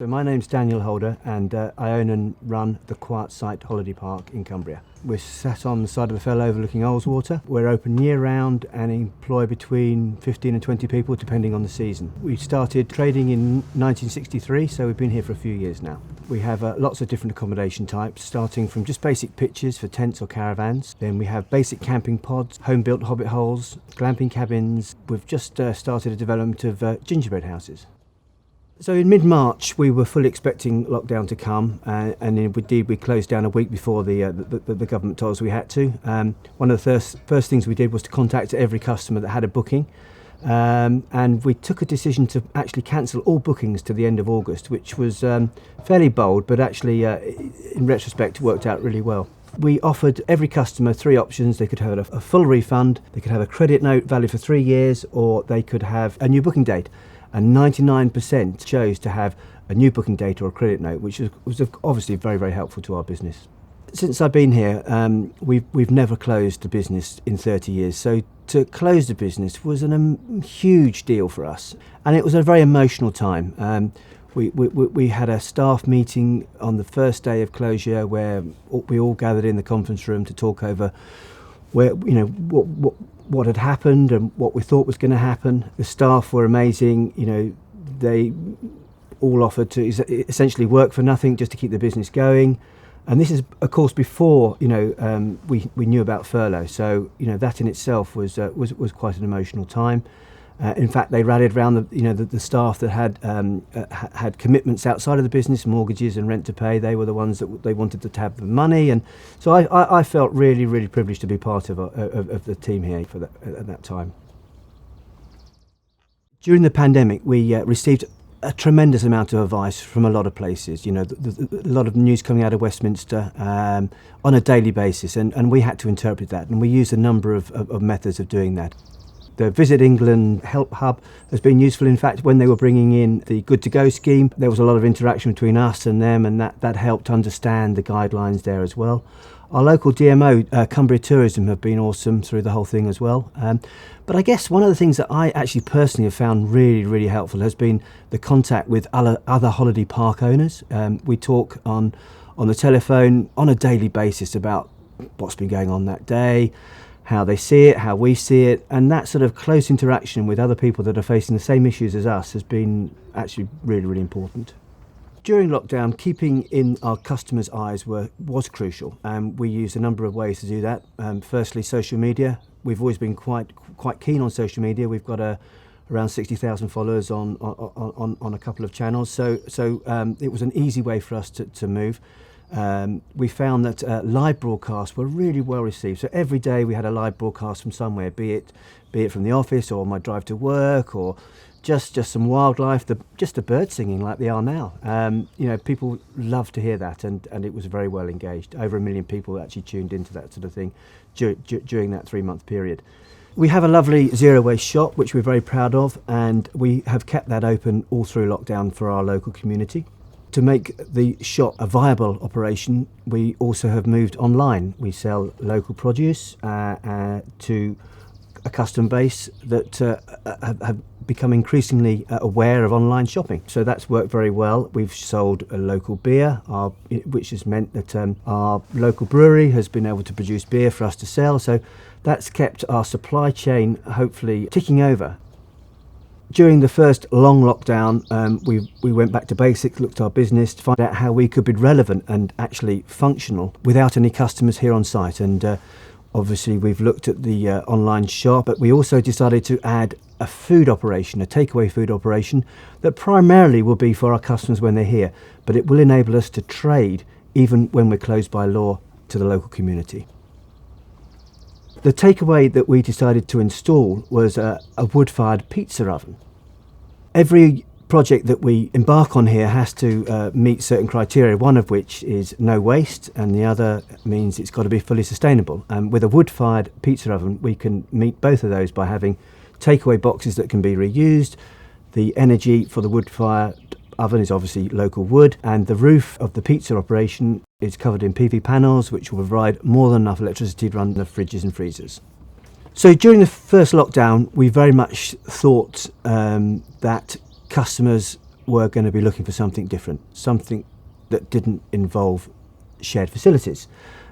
So my name's Daniel Holder, and I own and run the Quiet Sight Holiday Park in Cumbria. We're sat on the side of a fell overlooking Ullswater. We're open year round and employ between 15 and 20 people depending on the season. We started trading in 1963, so we've been here for a few years now. We have lots of different accommodation types, starting from just basic pitches for tents or caravans. Then we have basic camping pods, home-built hobbit holes, glamping cabins. We've just started a development of gingerbread houses. So in mid-March we were fully expecting lockdown to come, and indeed we closed down a week before the government told us we had to. One of the first things we did was to contact every customer that had a booking, and we took a decision to actually cancel all bookings to the end of August, which was fairly bold, but actually in retrospect worked out really well. We offered every customer three options. They could have a full refund, they could have a credit note valid for 3 years, or they could have a new booking date. And 99% chose to have a new booking date or a credit note, which was obviously very, very helpful to our business. Since I've been here, we've never closed the business in 30 years. So to close the business was a huge deal for us. And it was a very emotional time. We had a staff meeting on the first day of closure where we all gathered in the conference room to talk over where, what had happened and what we thought was going to happen. The staff were amazing. They all offered to essentially work for nothing just to keep the business going. And this is, of course, before we knew about furlough. So that in itself was quite an emotional time. In fact, they rallied around the staff that had commitments outside of the business, mortgages and rent to pay. They were the ones that they wanted to have the money, and so I felt really, really privileged to be part of the team here at that time. During the pandemic, we received a tremendous amount of advice from a lot of places. A lot of news coming out of Westminster on a daily basis, and we had to interpret that, and we used a number of methods of doing that. The Visit England Help Hub has been useful. In fact, when they were bringing in the Good to Go scheme, there was a lot of interaction between us and them, and that helped understand the guidelines there as well. Our local DMO, Cumbria Tourism, have been awesome through the whole thing as well. But I guess one of the things that I actually personally have found really, really helpful has been the contact with other holiday park owners. We talk on the telephone on a daily basis about what's been going on that day, how they see it, how we see it, and that sort of close interaction with other people that are facing the same issues as us has been actually really, really important. During lockdown, keeping in our customers' eyes was crucial, and we used a number of ways to do that. Firstly, social media. We've always been quite keen on social media. We've got around 60,000 followers on a couple of channels, so it was an easy way for us to move. We found that live broadcasts were really well received. So every day we had a live broadcast from somewhere, be it from the office or my drive to work, or just some wildlife, just the birds singing like they are now. People love to hear that, and it was very well engaged. Over 1 million people actually tuned into that sort of thing during that 3-month period. We have a lovely zero waste shop, which we're very proud of, and we have kept that open all through lockdown for our local community. To make the shop a viable operation, we also have moved online. We sell local produce to a customer base that have become increasingly aware of online shopping. So that's worked very well. We've sold a local beer, which has meant that our local brewery has been able to produce beer for us to sell. So that's kept our supply chain hopefully ticking over. During the first long lockdown, we went back to basics, looked at our business to find out how we could be relevant and actually functional without any customers here on site. And obviously we've looked at the online shop, but we also decided to add a food operation, a takeaway food operation that primarily will be for our customers when they're here, but it will enable us to trade even when we're closed by law to the local community. The takeaway that we decided to install was a wood-fired pizza oven. Every project that we embark on here has to meet certain criteria, one of which is no waste, and the other means it's got to be fully sustainable. And with a wood-fired pizza oven, we can meet both of those by having takeaway boxes that can be reused. The energy for the wood-fired oven is obviously local wood, and the roof of the pizza operation is covered in PV panels, which will provide more than enough electricity to run the fridges and freezers. So during the first lockdown, we very much thought that customers were going to be looking for something different, something that didn't involve shared facilities.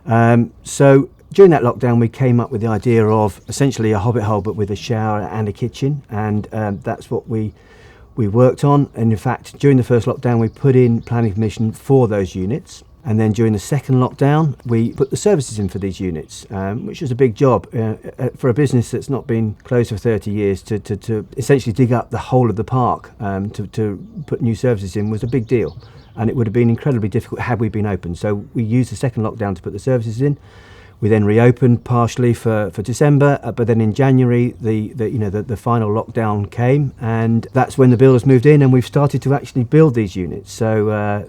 So during that lockdown, we came up with the idea of essentially a hobbit hole, but with a shower and a kitchen, and that's what we worked on. And in fact, during the first lockdown, we put in planning permission for those units. And then during the second lockdown, we put the services in for these units, which was a big job for a business that's not been closed for 30 years to essentially dig up the whole of the park to put new services in was a big deal. And it would have been incredibly difficult had we been open. So we used the second lockdown to put the services in. We then reopened partially for December, but then in January the final lockdown came, and that's when the builders moved in, and we've started to actually build these units. So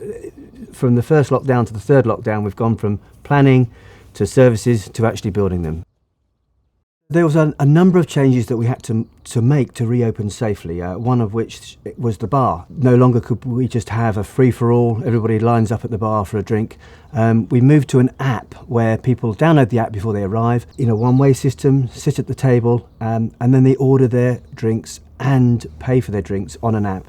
from the first lockdown to the third lockdown, we've gone from planning to services to actually building them. There was a number of changes that we had to make to reopen safely, one of which was the bar. No longer could we just have a free-for-all, everybody lines up at the bar for a drink. We moved to an app where people download the app before they arrive in a one-way system, sit at the table, and then they order their drinks and pay for their drinks on an app.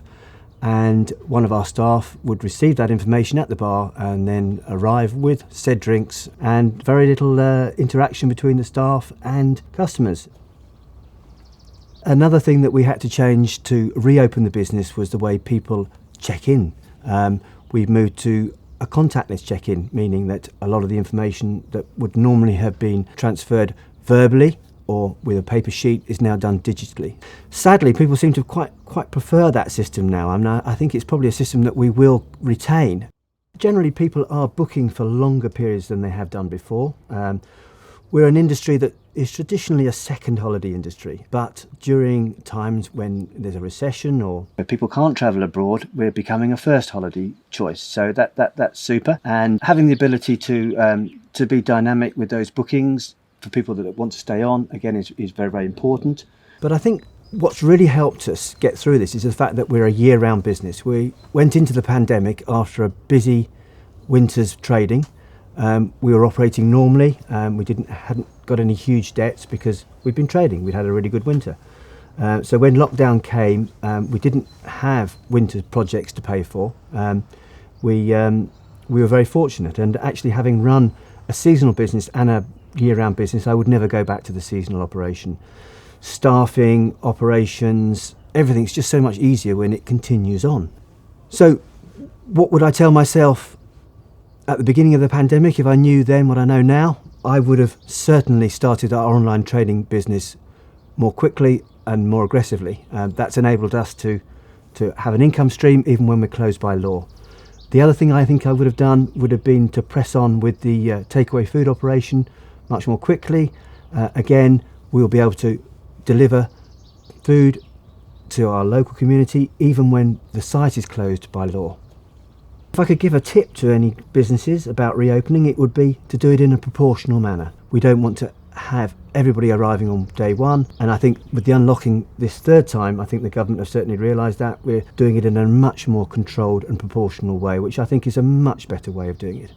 And one of our staff would receive that information at the bar and then arrive with said drinks, and very little interaction between the staff and customers. Another thing that we had to change to reopen the business was the way people check in. We moved to a contactless check-in, meaning that a lot of the information that would normally have been transferred verbally or with a paper sheet is now done digitally. Sadly, people seem to quite prefer that system now. I think it's probably a system that we will retain. Generally, people are booking for longer periods than they have done before. We're an industry that is traditionally a second holiday industry, but during times when there's a recession or where people can't travel abroad, we're becoming a first holiday choice. So that's super. And having the ability to be dynamic with those bookings for people that want to stay on, again, is very, very important. But I think what's really helped us get through this is the fact that we're a year-round business. We went into the pandemic after a busy winter's trading. We were operating normally. We hadn't got any huge debts because we'd been trading. We'd had a really good winter. So when lockdown came, we didn't have winter projects to pay for. We were very fortunate, and actually having run a seasonal business and a year-round business, I would never go back to the seasonal operation. Staffing, operations, everything's just so much easier when it continues on. So what would I tell myself at the beginning of the pandemic if I knew then what I know now? I would have certainly started our online trading business more quickly and more aggressively. That's enabled us to have an income stream even when we're closed by law. The other thing I think I would have done would have been to press on with the takeaway food operation much more quickly. Again, we'll be able to deliver food to our local community even when the site is closed by law. If I could give a tip to any businesses about reopening, it would be to do it in a proportional manner. We don't want to have everybody arriving on day one, and I think with the unlocking this third time, I think the government have certainly realised that we're doing it in a much more controlled and proportional way, which I think is a much better way of doing it.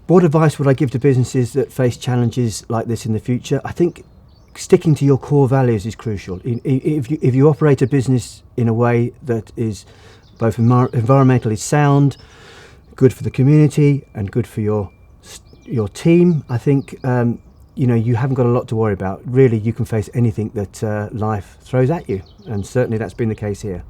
What advice would I give to businesses that face challenges like this in the future? I think sticking to your core values is crucial. If you operate a business in a way that is both environmentally sound, good for the community and good for your team, I think you haven't got a lot to worry about. Really, you can face anything that life throws at you, and certainly that's been the case here.